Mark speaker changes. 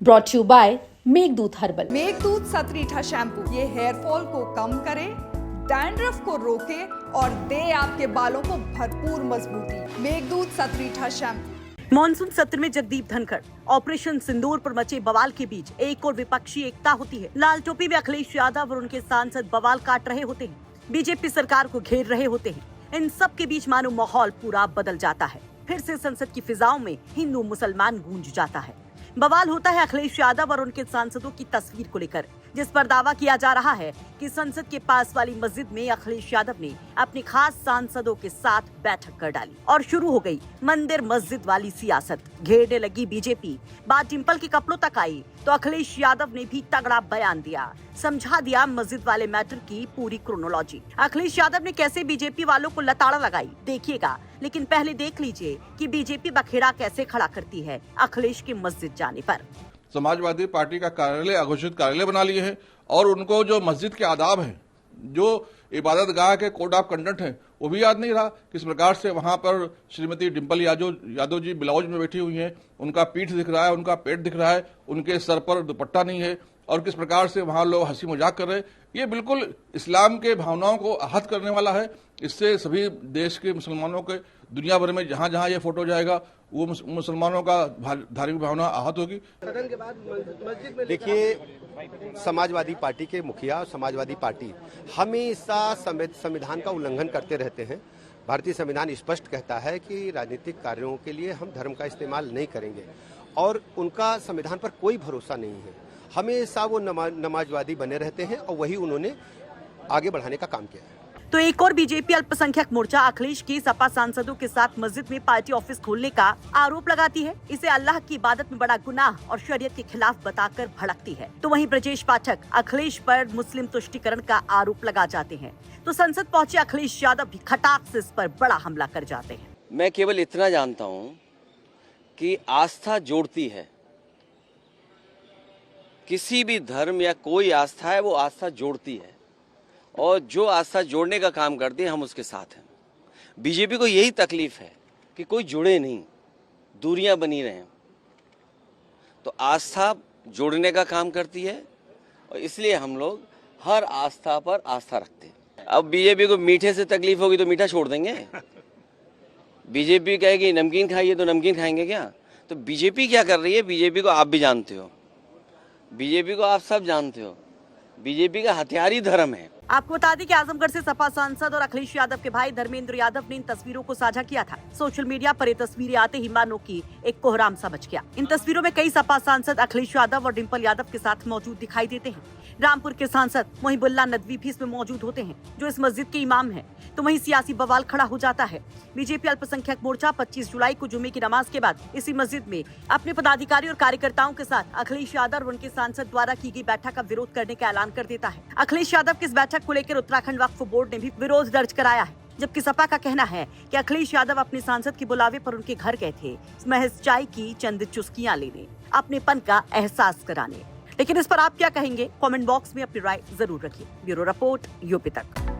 Speaker 1: Brought you by Meghdoot herbal.
Speaker 2: Meghdoot सतरीठा shampoo ये hair fall को कम करे, डैंड्रफ को रोके और दे आपके बालों को भरपूर मजबूती। मेघदूत सतरीठा शैम्पू।
Speaker 3: मॉनसून सत्र में जगदीप धनखड़ ऑपरेशन सिंदूर पर मचे बवाल के बीच एक और विपक्षी एकता होती है। लाल टोपी में अखिलेश यादव और उनके सांसद बवाल काट रहे होते हैं, बीजेपी सरकार को घेर रहे होते हैं। इन सब के बीच मानो माहौल पूरा बदल जाता है। फिर से संसद की फिजाओं में हिंदू मुसलमान गूंज जाता है। बवाल होता है अखिलेश यादव और उनके सांसदों की तस्वीर को लेकर, जिस पर दावा किया जा रहा है कि संसद के पास वाली मस्जिद में अखिलेश यादव ने अपने खास सांसदों के साथ बैठक कर डाली और शुरू हो गई मंदिर मस्जिद वाली सियासत। घेरने लगी बीजेपी। बात डिंपल के कपड़ों तक आई तो अखिलेश यादव ने भी तगड़ा बयान दिया, समझा दिया मस्जिद वाले मैटर की पूरी क्रोनोलॉजी। अखिलेश यादव ने कैसे बीजेपी वालों को लताड़ा लगाई देखिएगा, लेकिन पहले देख लीजिए कि बीजेपी बखेड़ा कैसे खड़ा करती है अखिलेश के मस्जिद जाने पर।
Speaker 4: समाजवादी पार्टी का कार्यालय अघोषित कार्यालय बना लिए हैं और उनको जो मस्जिद के आदाब हैं, जो इबादत गाह के कोड ऑफ कंडक्ट हैं, वो भी याद नहीं रहा। किस प्रकार से वहां पर श्रीमती डिंपल यादव जी ब्लाउज में बैठी हुई हैं, उनका पीठ दिख रहा है, उनका पेट दिख रहा है, उनके सर पर दुपट्टा नहीं है और किस प्रकार से वहां लोग हंसी मजाक कर रहे हैं। ये बिल्कुल इस्लाम के भावनाओं को आहत करने वाला है। इससे सभी देश के मुसलमानों के दुनिया भर में जहां जहां ये फोटो जाएगा वो मुसलमानों का धार्मिक भावना आहत होगी।
Speaker 5: देखिए, समाजवादी पार्टी के मुखिया और समाजवादी पार्टी हमेशा संविधान का उल्लंघन करते रहते हैं। भारतीय संविधान स्पष्ट कहता है कि राजनीतिक कार्यों के लिए हम धर्म का इस्तेमाल नहीं करेंगे और उनका संविधान पर कोई भरोसा नहीं है। हमेशा वो नमाजवादी बने रहते हैं और वही उन्होंने आगे बढ़ाने का काम किया है।
Speaker 3: तो एक और बीजेपी अल्पसंख्यक मोर्चा अखिलेश की सपा सांसदों के साथ मस्जिद में पार्टी ऑफिस खोलने का आरोप लगाती है। इसे अल्लाह की इबादत में बड़ा गुनाह और शरीयत के खिलाफ बताकर भड़कती है। तो वहीं ब्रजेश पाठक अखिलेश पर मुस्लिम तुष्टीकरण का आरोप लगा जाते हैं। तो संसद पहुंचे अखिलेश यादव भी खटाक से इस पर बड़ा हमला कर जाते हैं।
Speaker 6: मैं केवल इतना जानता हूँ कि आस्था जोड़ती है। किसी भी धर्म या कोई आस्था है, वो आस्था जोड़ती है और जो आस्था जोड़ने का काम करते हैं हम उसके साथ हैं। बीजेपी को यही तकलीफ है कि कोई जुड़े नहीं, दूरियां बनी रहें। तो आस्था जोड़ने का काम करती है और इसलिए हम लोग हर आस्था पर आस्था रखते हैं। अब बीजेपी को मीठे से तकलीफ होगी तो मीठा छोड़ देंगे। बीजेपी कहेगी नमकीन खाइए तो नमकीन खाएंगे क्या? तो बीजेपी क्या कर रही है, बीजेपी को आप भी जानते हो, बीजेपी को आप सब जानते हो। बीजेपी का हथियार ही धर्म है।
Speaker 3: आपको बता दें कि आजमगढ़ से सपा सांसद और अखिलेश यादव के भाई धर्मेंद्र यादव ने इन तस्वीरों को साझा किया था। सोशल मीडिया पर ये तस्वीरें आते ही मानो की एक कोहराम सा मच गया। इन तस्वीरों में कई सपा सांसद अखिलेश यादव और डिंपल यादव के साथ मौजूद दिखाई देते हैं। रामपुर के सांसद मोहिबुल्लाह नदवी भी इसमें मौजूद होते हैं, जो इस मस्जिद के इमाम हैं। तो वहीं सियासी बवाल खड़ा हो जाता है। बीजेपी अल्पसंख्यक मोर्चा 25 जुलाई को जुमे की नमाज के बाद इसी मस्जिद में अपने पदाधिकारी और कार्यकर्ताओं के साथ अखिलेश यादव और उनके सांसद द्वारा की गई बैठक का विरोध करने का ऐलान कर देता है। अखिलेश यादव की इस बैठक को लेकर उत्तराखंड वक्फ बोर्ड ने भी विरोध दर्ज कराया है, जबकि सपा का कहना है कि अखिलेश यादव अपने सांसद के बुलावे पर उनके घर गए थे महज चाय की चंद चुस्कियां लेने, अपनेपन का एहसास कराने। लेकिन इस पर आप क्या कहेंगे? कमेंट बॉक्स में अपनी राय जरूर रखिए। ब्यूरो रिपोर्ट यूपी तक।